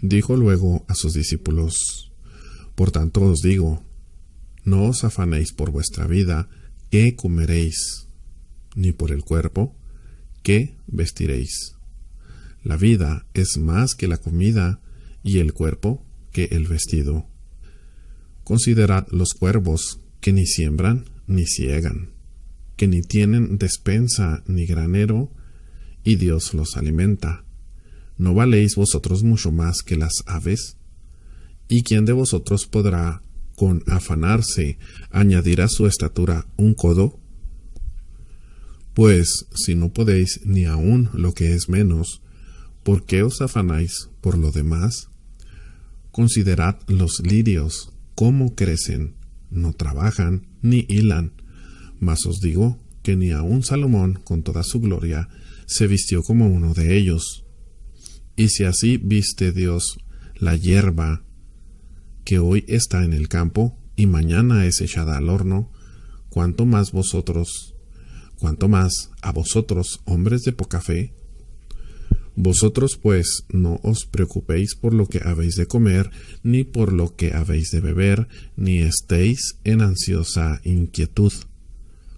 Speaker 1: Dijo luego a sus discípulos: Por tanto os digo, no os afanéis por vuestra vida, qué comeréis, ni por el cuerpo, qué vestiréis. La vida es más que la comida, y el cuerpo que el vestido. Considerad los cuervos, que ni siembran ni siegan, que ni tienen despensa ni granero, y Dios los alimenta. ¿No valéis vosotros mucho más que las aves? ¿Y quién de vosotros podrá, con afanarse, añadirá su estatura un codo? Pues, si no podéis ni aun lo que es menos, ¿por qué os afanáis por lo demás? Considerad los lirios, cómo crecen, no trabajan ni hilan. Mas os digo que ni aun Salomón, con toda su gloria, se vistió como uno de ellos. Y si así viste Dios la hierba, que hoy está en el campo y mañana es echada al horno, ¿cuánto más a vosotros, hombres de poca fe? Vosotros pues no os preocupéis por lo que habéis de comer, ni por lo que habéis de beber, ni estéis en ansiosa inquietud.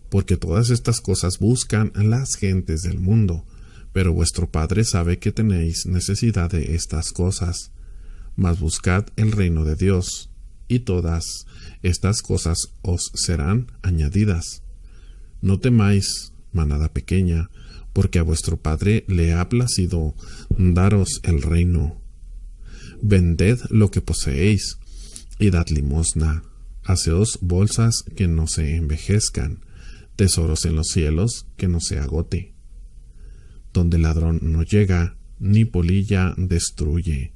Speaker 1: Porque todas estas cosas buscan las gentes del mundo, pero vuestro Padre sabe que tenéis necesidad de estas cosas. Mas buscad el reino de Dios, y todas estas cosas os serán añadidas. No temáis, manada pequeña, porque a vuestro Padre le ha placido daros el reino. Vended lo que poseéis, y dad limosna. Haceos bolsas que no se envejezcan, tesoros en los cielos que no se agote, donde ladrón no llega, ni polilla destruye.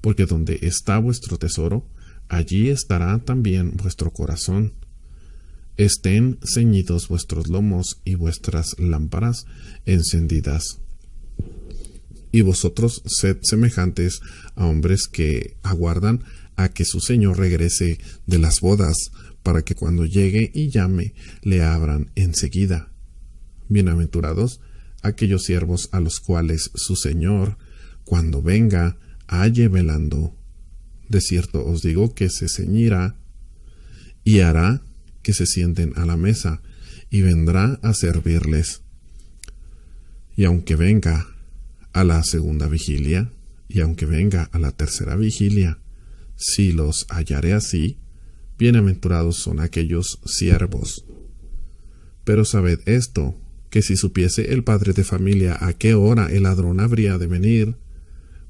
Speaker 1: Porque donde está vuestro tesoro, allí estará también vuestro corazón. Estén ceñidos vuestros lomos y vuestras lámparas encendidas. Y vosotros sed semejantes a hombres que aguardan a que su señor regrese de las bodas, para que cuando llegue y llame, le abran enseguida. Bienaventurados aquellos siervos a los cuales su señor, cuando venga, halle velando. De cierto os digo que se ceñirá y hará que se sienten a la mesa, y vendrá a servirles. Y aunque venga a la segunda vigilia, y aunque venga a la tercera vigilia, si los hallaré así, bienaventurados son aquellos siervos. Pero sabed esto, que si supiese el padre de familia a qué hora el ladrón habría de venir,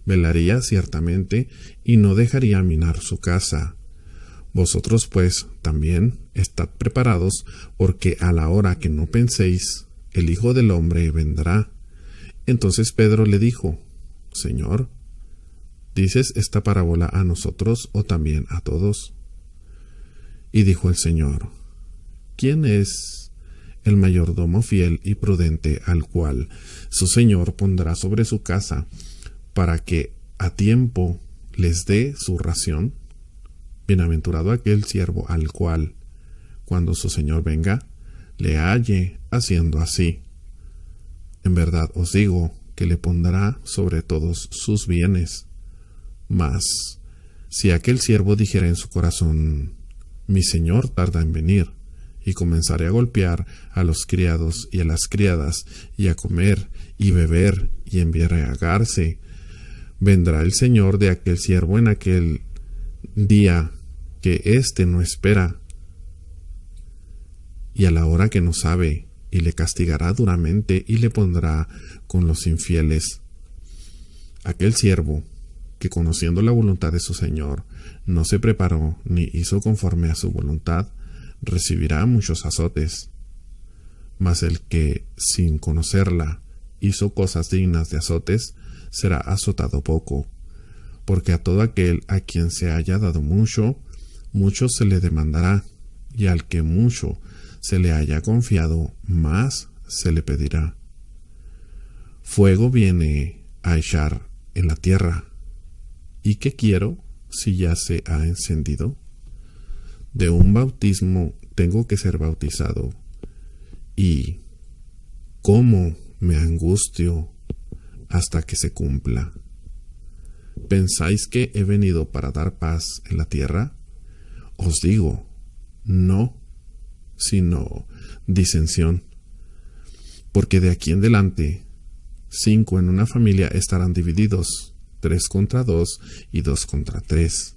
Speaker 1: velaría ciertamente y no dejaría minar su casa. Vosotros pues también estad preparados, porque a la hora que no penséis, el Hijo del Hombre vendrá. Entonces Pedro le dijo: Señor, ¿dices esta parábola a nosotros o también a todos? Y dijo el Señor: ¿Quién es el mayordomo fiel y prudente al cual su señor pondrá sobre su casa para que a tiempo les dé su ración? Bienaventurado aquel siervo al cual, cuando su señor venga, le halle haciendo así. En verdad os digo que le pondrá sobre todos sus bienes. Mas, si aquel siervo dijera en su corazón: mi señor tarda en venir, y comenzaré a golpear a los criados y a las criadas, y a comer y beber y embriagarse, vendrá el señor de aquel siervo en aquel día que éste no espera, y a la hora que no sabe, y le castigará duramente y le pondrá con los infieles. Aquel siervo que, conociendo la voluntad de su señor, no se preparó ni hizo conforme a su voluntad, recibirá muchos azotes. Mas el que, sin conocerla, hizo cosas dignas de azotes, será azotado poco. Porque a todo aquel a quien se haya dado mucho, mucho se le demandará, y al que mucho se le haya confiado, más se le pedirá. Fuego viene a echar en la tierra. ¿Y qué quiero si ya se ha encendido? De un bautismo tengo que ser bautizado, y cómo me angustio hasta que se cumpla. ¿Pensáis que he venido para dar paz en la tierra? Os digo, no, sino disensión. Porque de aquí en delante, 5 en una familia estarán divididos, 3 contra 2 y 2 contra 3.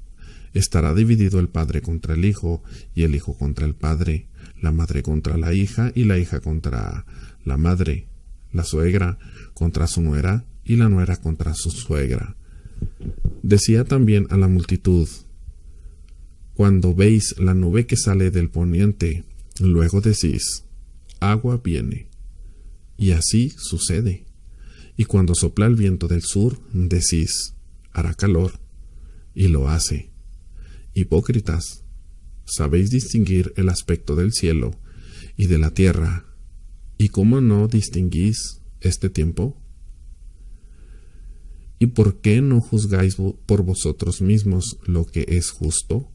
Speaker 1: Estará dividido el padre contra el hijo, y el hijo contra el padre, la madre contra la hija, y la hija contra la madre, la suegra contra su nuera, y la nuera contra su suegra. Decía también a la multitud: Cuando veis la nube que sale del poniente, luego decís, agua viene. Y así sucede. Y cuando sopla el viento del sur, decís, hará calor. Y lo hace. Hipócritas, sabéis distinguir el aspecto del cielo y de la tierra. ¿Y cómo no distinguís este tiempo? ¿Y por qué no juzgáis por vosotros mismos lo que es justo?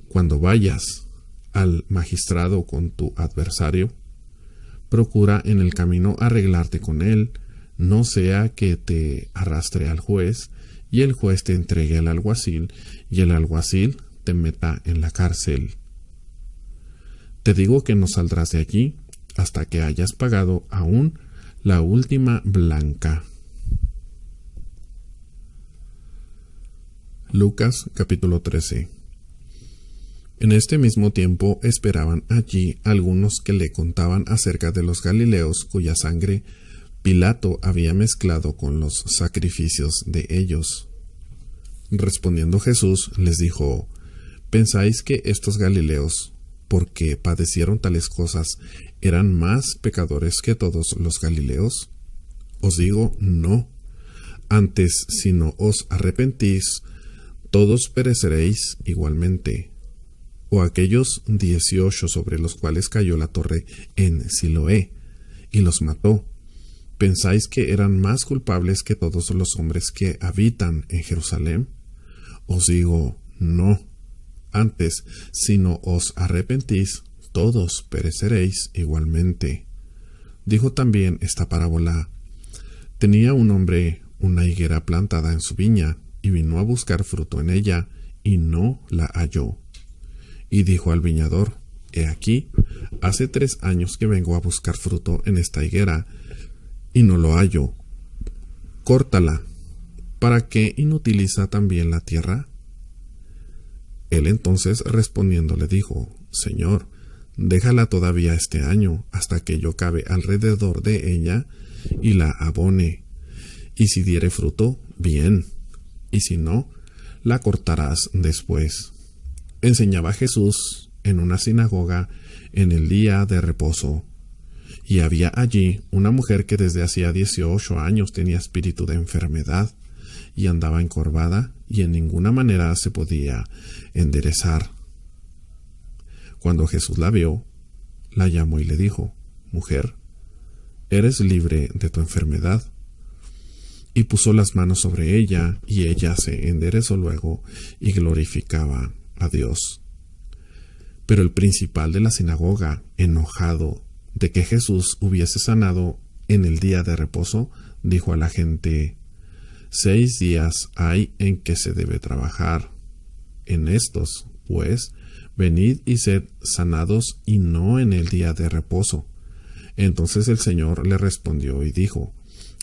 Speaker 1: Cuando vayas al magistrado con tu adversario, procura en el camino arreglarte con él, no sea que te arrastre al juez, y el juez te entregue al alguacil, y el alguacil te meta en la cárcel. Te digo que no saldrás de allí hasta que hayas pagado aún la última blanca. Lucas capítulo 13. En este mismo tiempo esperaban allí algunos que le contaban acerca de los galileos cuya sangre Pilato había mezclado con los sacrificios de ellos. Respondiendo Jesús les dijo, ¿pensáis que estos galileos, porque padecieron tales cosas, eran más pecadores que todos los galileos? Os digo, no. Antes, si no os arrepentís, todos pereceréis igualmente. O aquellos 18 sobre los cuales cayó la torre en Siloé, y los mató, ¿pensáis que eran más culpables que todos los hombres que habitan en Jerusalén? Os digo, no. Antes, si no os arrepentís, todos pereceréis igualmente. Dijo también esta parábola. Tenía un hombre una higuera plantada en su viña, y vino a buscar fruto en ella, y no la halló. Y dijo al viñador, he aquí, hace 3 años que vengo a buscar fruto en esta higuera, y no lo hallo. Córtala. ¿Para qué inutiliza también la tierra? Él entonces respondiendo le dijo, Señor, déjala todavía este año, hasta que yo cabe alrededor de ella, y la abone. Y si diere fruto, bien, y si no, la cortarás después. Enseñaba Jesús en una sinagoga en el día de reposo. Y había allí una mujer que desde hacía 18 años tenía espíritu de enfermedad, y andaba encorvada, y en ninguna manera se podía enderezar. Cuando Jesús la vio, la llamó y le dijo, Mujer, eres libre de tu enfermedad. Y puso las manos sobre ella, y ella se enderezó luego, y glorificaba a Dios. Pero el principal de la sinagoga, enojado de que Jesús hubiese sanado en el día de reposo, dijo a la gente, 6 días hay en que se debe trabajar. En estos, pues, venid y sed sanados, y no en el día de reposo. Entonces el Señor le respondió y dijo,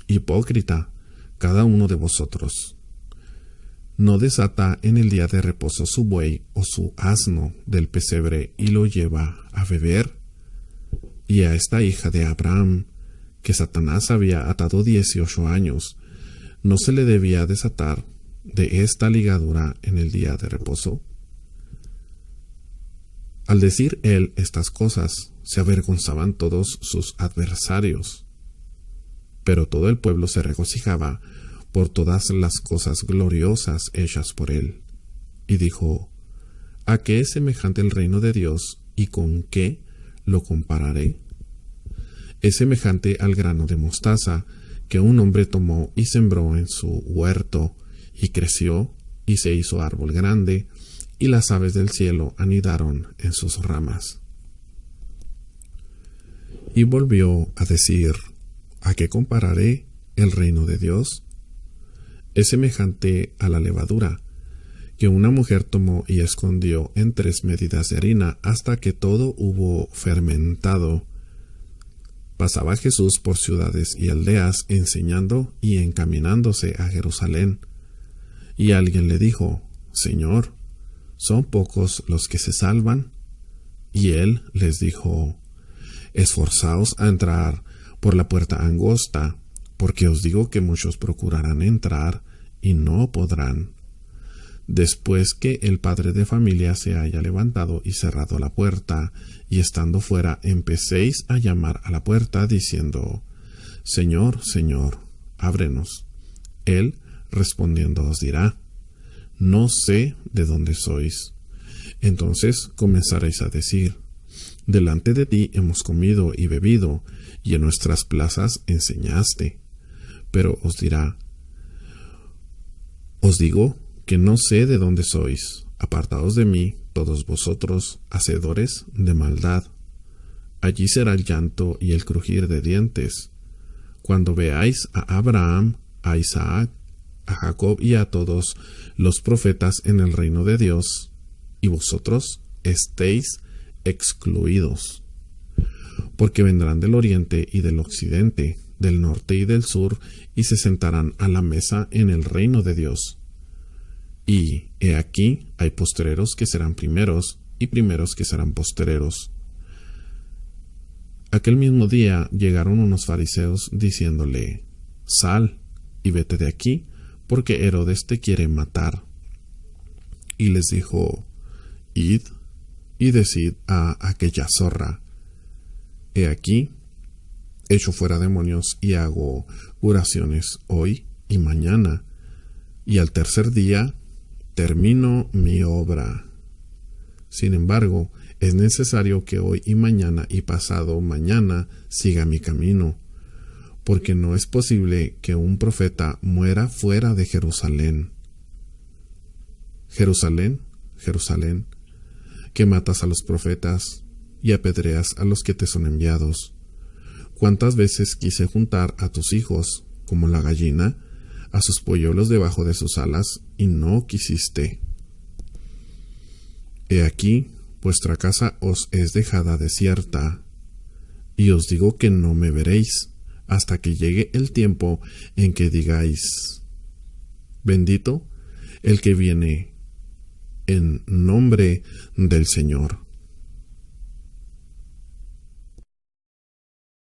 Speaker 1: Hipócrita, cada uno de vosotros no desata en el día de reposo su buey o su asno del pesebre y lo lleva a beber. Y a esta hija de Abraham, que Satanás había atado 18 años, ¿no se le debía desatar de esta ligadura en el día de reposo? Al decir él estas cosas, se avergonzaban todos sus adversarios. Pero todo el pueblo se regocijaba por todas las cosas gloriosas hechas por él. Y dijo, ¿a qué es semejante el reino de Dios y con qué lo compararé? Es semejante al grano de mostaza que un hombre tomó y sembró en su huerto, y creció y se hizo árbol grande, y las aves del cielo anidaron en sus ramas. Y volvió a decir, ¿a qué compararé el reino de Dios? Es semejante a la levadura, que una mujer tomó y escondió en 3 medidas de harina hasta que todo hubo fermentado. Pasaba Jesús por ciudades y aldeas, enseñando y encaminándose a Jerusalén. Y alguien le dijo, Señor, ¿son pocos los que se salvan? Y él les dijo, Esforzaos a entrar por la puerta angosta, porque os digo que muchos procurarán entrar y no podrán. después que el padre de familia se haya levantado y cerrado la puerta, y estando fuera empecéis a llamar a la puerta, diciendo: Señor, Señor, ábrenos. Él, respondiendo, os dirá: No sé de dónde sois. Entonces comenzaréis a decir: Delante de ti hemos comido y bebido, y en nuestras plazas enseñaste. Pero os dirá: Os digo que no sé de dónde sois. Apartaos de mí, todos vosotros, hacedores de maldad. Allí será el llanto y el crujir de dientes, cuando veáis a Abraham, a Isaac, a Jacob y a todos los profetas en el reino de Dios, y vosotros estéis excluidos. Porque vendrán del oriente y del occidente, del norte y del sur, y se sentarán a la mesa en el reino de Dios. Y he aquí hay postreros que serán primeros, y primeros que serán postreros. Aquel mismo día llegaron unos fariseos diciéndole: Sal y vete de aquí, porque Herodes te quiere matar. Y les dijo: Id y decid a aquella zorra: He aquí, echo fuera demonios y hago curaciones hoy y mañana, y al tercer día termino mi obra. Sin embargo, es necesario que hoy y mañana y pasado mañana siga mi camino, porque no es posible que un profeta muera fuera de Jerusalén. Jerusalén, Jerusalén, que matas a los profetas y apedreas a los que te son enviados. ¿Cuántas veces quise juntar a tus hijos, como la gallina, a sus polluelos debajo de sus alas, y no quisiste? He aquí, vuestra casa os es dejada desierta, y os digo que no me veréis, hasta que llegue el tiempo en que digáis: Bendito el que viene en nombre del Señor.